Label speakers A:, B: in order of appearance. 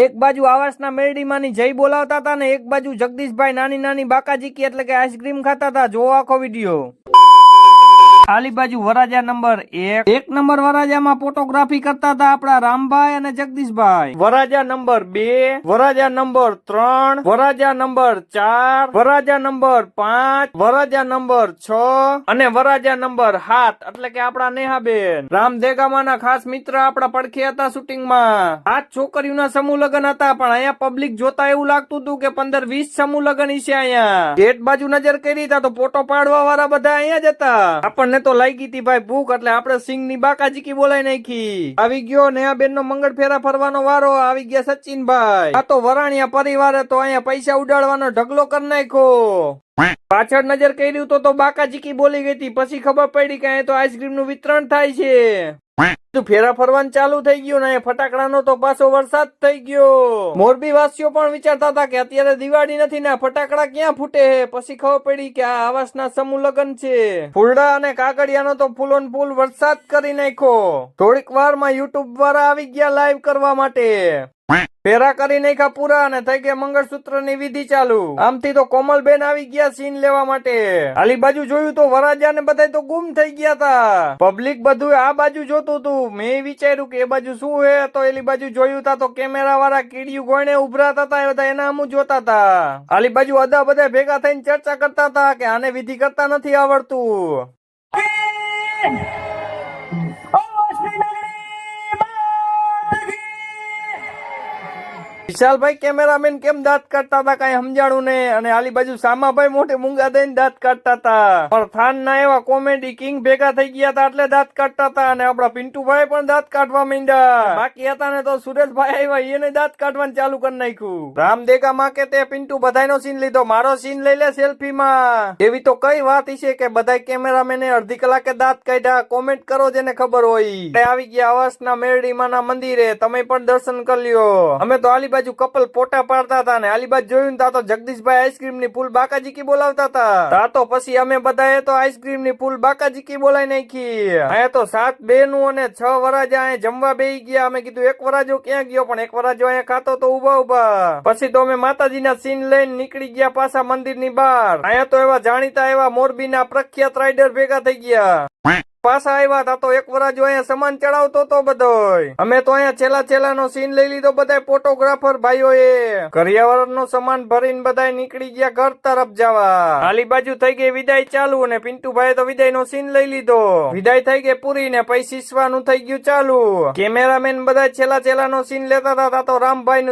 A: એક બાજુ આવાસના મેરડીમાંની જય બોલાવતા હતા ને એક બાજુ જગદીશભાઈ નાની નાની બાકાજીકી એટલે કે આઈસ્ક્રીમ ખાતા હતા. જોવો આખો વિડીયો. આલી બાજુ વરાજા નંબર 1 નંબર વરાજામાં ફોટોગ્રાફી કરતા હતા આપડા રામભાઈ અને જગદીશભાઈ. વરાજા નંબર 2, વરાજા નંબર 3, વરાજા નંબર 4, વરાજા નંબર 5, વરાજા નંબર 6 અને વરાજા નંબર 7 એટલે કે આપડા નેહાબેન રામદેગામાના ખાસ મિત્ર આપડા પડખે હતા શૂટિંગમાં. 8 છોકરીઓના સમૂહ લગ્ન હતા પણ અહીંયા પબ્લિક જોતા એવું લાગતું હતું કે 15-20 સમૂહ લગ્ન છે. અહીંયા ગેટ બાજુ નજર કરી હતા તો ફોટો પાડવા વાળા બધા અહીંયા જ હતા. આપણને તો લાગી હતી ભાઈ ભૂખ એટલે આપણે સિંગ ની બાકાજીકી બોલાઈ નાખી. આવી ગયો નેહાબેન નો મંગળ ફેરા ફરવાનો વારો. આવી ગયા સચિનભાઈ. આ તો વરાણિયા પરિવારે તો અહીંયા પૈસા ઉડાડવાનો ઢગલો કરી નાખ્યો. પાછળ નજર કર્યું તો બાકાજીકી બોલી ગઈ હતી. પછી ખબર પડી કે તો આઈસ્ક્રીમ નું વિતરણ થાય છે. ફેરા ફરવાનું ચાલુ થઈ ગયું ને ફટાકડાનો તો પાછો વરસાદ થઈ ગયો. મોરબી વાસીઓ પણ વિચારતા હતા કે અત્યારે દિવાળી નથી ને ફટાકડા ક્યાં ફૂટે હે. પછી ખબર પડી કે આ આવાસના સમૂહ લગ્ન છે. ફૂલડા અને કાગળિયાનો તો ફૂલો ફૂલ વરસાદ કરી નાખ્યો. થોડીક વારમાં યુટ્યુબ વાળા આવી ગયા લાઈવ કરવા માટે. ફેરા કરી નાખ્યા પૂરા અને થઈ ગયા મંગળસૂત્ર ની વિધિ ચાલુ. આમથી તો કોમલબેન આવી ગયા સીન લેવા માટે. આલી બાજુ જોયું તો વરાજા ને બધા તો ગુમ થઈ ગયા હતા. પબ્લિક બધું આ બાજુ જોતું હતું. મેં વિચાર્યું કે એ બાજુ શું હે તો એલી બાજુ જોયું તા તો કેમેરા વાળા કીડિયું ગોઈને ઉભરાતા હતા. એ બધા એના આમું જોતા હતા. આલી બાજુ અદા બધા ભેગા થઈને ચર્ચા કરતા હતા કે આને વિધિ કરતા નથી આવડતું. વિશાલભાઈ કેમેરામેન કેમ દાંત કાઢતા હતા કઈ સમજાણું ને. અને આલી બાજુ સામાભાઈ મોટે મૂંગા દઈને દાંત કાઢતા હતા. પણ થાન ના એવા કોમેડી કિંગ ભેગા થઈ ગયા હતા એટલે દાંત કાઢતા હતા. અને આપડા પિન્ટુભાઈ પણ દાંત કાઢવા માંડ્યા. બાકી હતા ને તો સુરેશભાઈ આવ્યા એને દાંત કાઢવાનું ચાલુ કરી નાખ્યું. રામદેગા માં કે તે પિન્ટુ બધાનો સીન લીધો. મારો સીન લઈ લે સેલ્ફી માં. એવી તો કઈ વાત છે કે બધા કેમેરામેને અડધી કલાકે દાંત કાઢ્યા. કોમેન્ટ કરો જેને ખબર હોય. આવી ગયા આવાસના મેરડીમાના મંદિરે. તમે પણ દર્શન કરી લ્યો. અમે તો આલી બાજુ કપલ ફોટા પાડતા હતા ને આલી બાજુ જોયું ને તો જગદીશભાઈ આઈસ્ક્રીમ ની ફૂલ બાકાજીકી બોલાવતા હતા. તા તો પછી અમે બધાએ તો આઈસ્ક્રીમ ની ફૂલ બાકાજીકી બોલાઈ નાખી. અહીંયા તો 7 બહેનો અને 6 વરાજા અહીંયા જમવા બેસી ગયા. અમે કીધું એક વરાજો ક્યાં ગયો પણ એક વરાજો અહીંયા ખાતો તો ઉભા. પછી તો અમે માતાજીના સીન લઈને નીકળી ગયા પાછા મંદિર ની બહાર. અહીંયા તો એવા જાણીતા એવા મોરબીના પ્રખ્યાત રાઇડર ભેગા થઈ ગયા. પાછા આવ્યા તા તો એક વરાજો અહીંયા સામાન ચડાવતો તો બધોય. અમે તો અહીંયા છેલ્લા નો સીન લઈ લીધો બધા ફોટોગ્રાફર ભાઈઓએ. કરિયાવર નો સામાન ભરીને બધા નીકળી ગયા ઘર તરફ જવા. આલી બાજુ થઈ ગઈ વિદાય ચાલુ અને પિન્ટુભાઈ તો વિદાય નો સીન લઈ લીધો. વિદાય થઈ ગઈ પૂરી ને પછી શીશવાનું થઈ ગયું ચાલુ. કેમેરામેન બધા છેલ્લા નો સીન લેતા હતા તો રામભાઈ